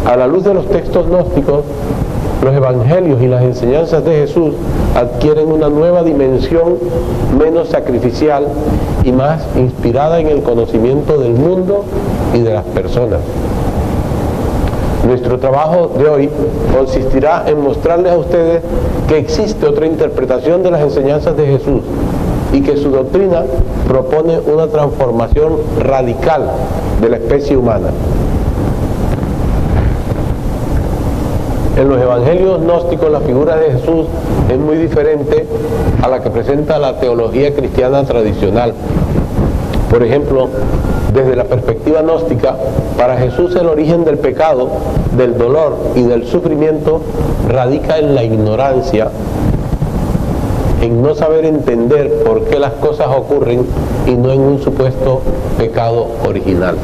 A la luz de los textos gnósticos, los evangelios y las enseñanzas de Jesús adquieren una nueva dimensión menos sacrificial y más inspirada en el conocimiento del mundo y de las personas. Nuestro trabajo de hoy consistirá en mostrarles a ustedes que existe otra interpretación de las enseñanzas de Jesús y que su doctrina propone una transformación radical de la especie humana. En los evangelios gnósticos la figura de Jesús es muy diferente a la que presenta la teología cristiana tradicional. Por ejemplo, desde la perspectiva gnóstica, para Jesús el origen del pecado, del dolor y del sufrimiento radica en la ignorancia, en no saber entender por qué las cosas ocurren y no en un supuesto pecado original.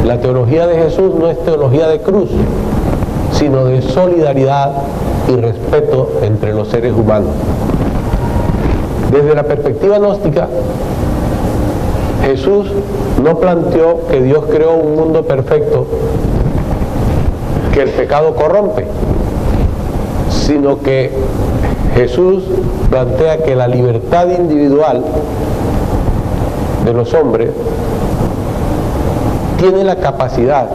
La teología de Jesús no es teología de cruz, sino de solidaridad y respeto entre los seres humanos. Desde la perspectiva gnóstica, Jesús no planteó que Dios creó un mundo perfecto, que el pecado corrompe, sino que Jesús plantea que la libertad individual de los hombres tiene la capacidad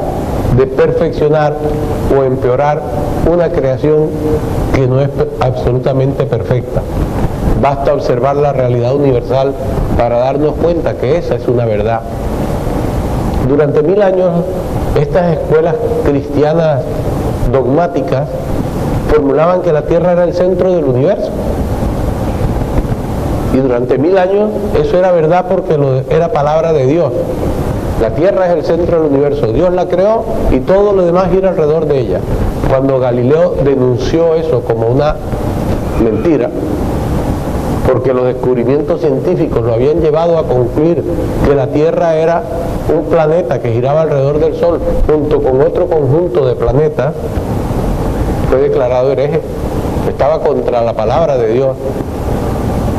de perfeccionar o empeorar una creación que no es absolutamente perfecta. Basta observar la realidad universal para darnos cuenta que esa es una verdad. Durante 1000 años, estas escuelas cristianas dogmáticas formulaban que la Tierra era el centro del universo. Y durante 1000 años eso era verdad porque era palabra de Dios. La Tierra es el centro del universo, Dios la creó y todo lo demás gira alrededor de ella. Cuando Galileo denunció eso como una mentira, porque los descubrimientos científicos lo habían llevado a concluir que la Tierra era un planeta que giraba alrededor del Sol junto con otro conjunto de planetas, fue declarado hereje. Estaba contra la palabra de Dios.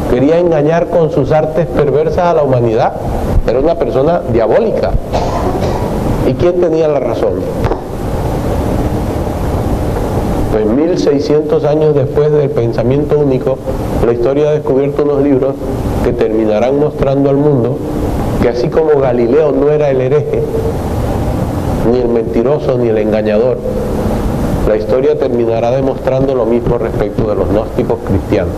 Quería engañar con sus artes perversas a la humanidad. Era una persona diabólica. ¿Y quién tenía la razón? Pues 1600 años después del pensamiento único, la historia ha descubierto unos libros que terminarán mostrando al mundo que así como Galileo no era el hereje, ni el mentiroso, ni el engañador, la historia terminará demostrando lo mismo respecto de los gnósticos cristianos.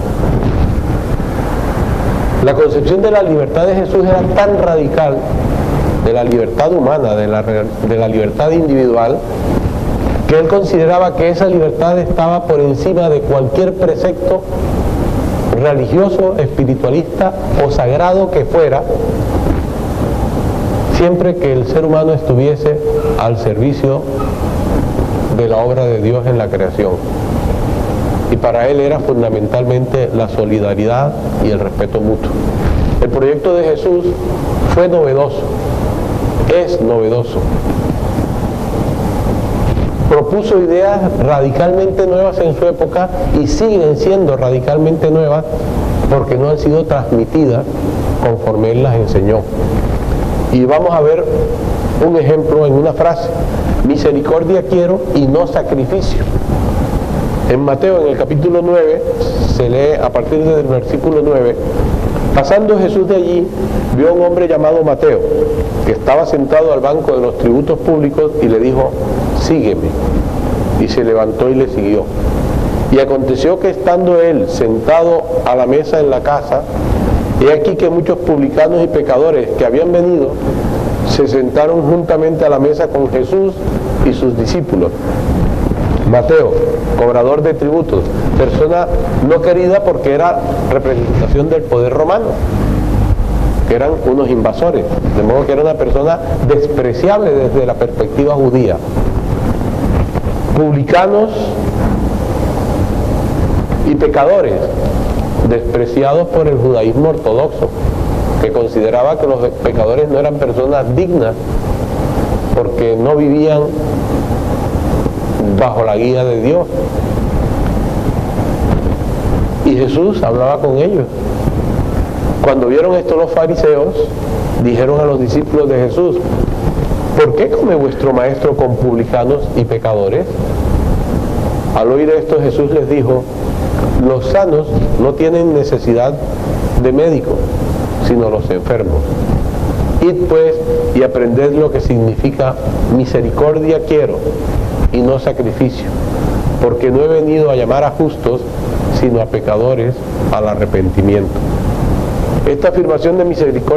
La concepción de la libertad de Jesús era tan radical, de la libertad humana, de la libertad individual, que él consideraba que esa libertad estaba por encima de cualquier precepto religioso, espiritualista o sagrado que fuera, siempre que el ser humano estuviese al servicio de la obra de Dios en la creación. Y para él era fundamentalmente la solidaridad y el respeto mutuo. El proyecto de Jesús fue novedoso, es novedoso. Propuso ideas radicalmente nuevas en su época y siguen siendo radicalmente nuevas porque no han sido transmitidas conforme él las enseñó. Y vamos a ver un ejemplo en una frase: misericordia quiero y no sacrificio. En Mateo, en el capítulo 9, se lee a partir del versículo 9: pasando Jesús de allí, vio a un hombre llamado Mateo, que estaba sentado al banco de los tributos públicos, y le dijo: sígueme. Y se levantó y le siguió. Y aconteció que estando él sentado a la mesa en la casa, he aquí que muchos publicanos y pecadores que habían venido se sentaron juntamente a la mesa con Jesús y sus discípulos. Mateo, cobrador de tributos, persona no querida porque era representación del poder romano, que eran unos invasores, de modo que era una persona despreciable desde la perspectiva judía. Publicanos y pecadores, despreciados por el judaísmo ortodoxo, que consideraba que los pecadores no eran personas dignas porque no vivían bajo la guía de Dios. Y Jesús hablaba con ellos. Cuando vieron esto los fariseos, dijeron a los discípulos de Jesús: ¿por qué come vuestro maestro con publicanos y pecadores? Al oír esto, Jesús les dijo, los sanos no tienen necesidad de médico, sino los enfermos. Id pues y aprended lo que significa misericordia quiero y no sacrificio, porque no he venido a llamar a justos, sino a pecadores al arrepentimiento. Esta afirmación de misericordia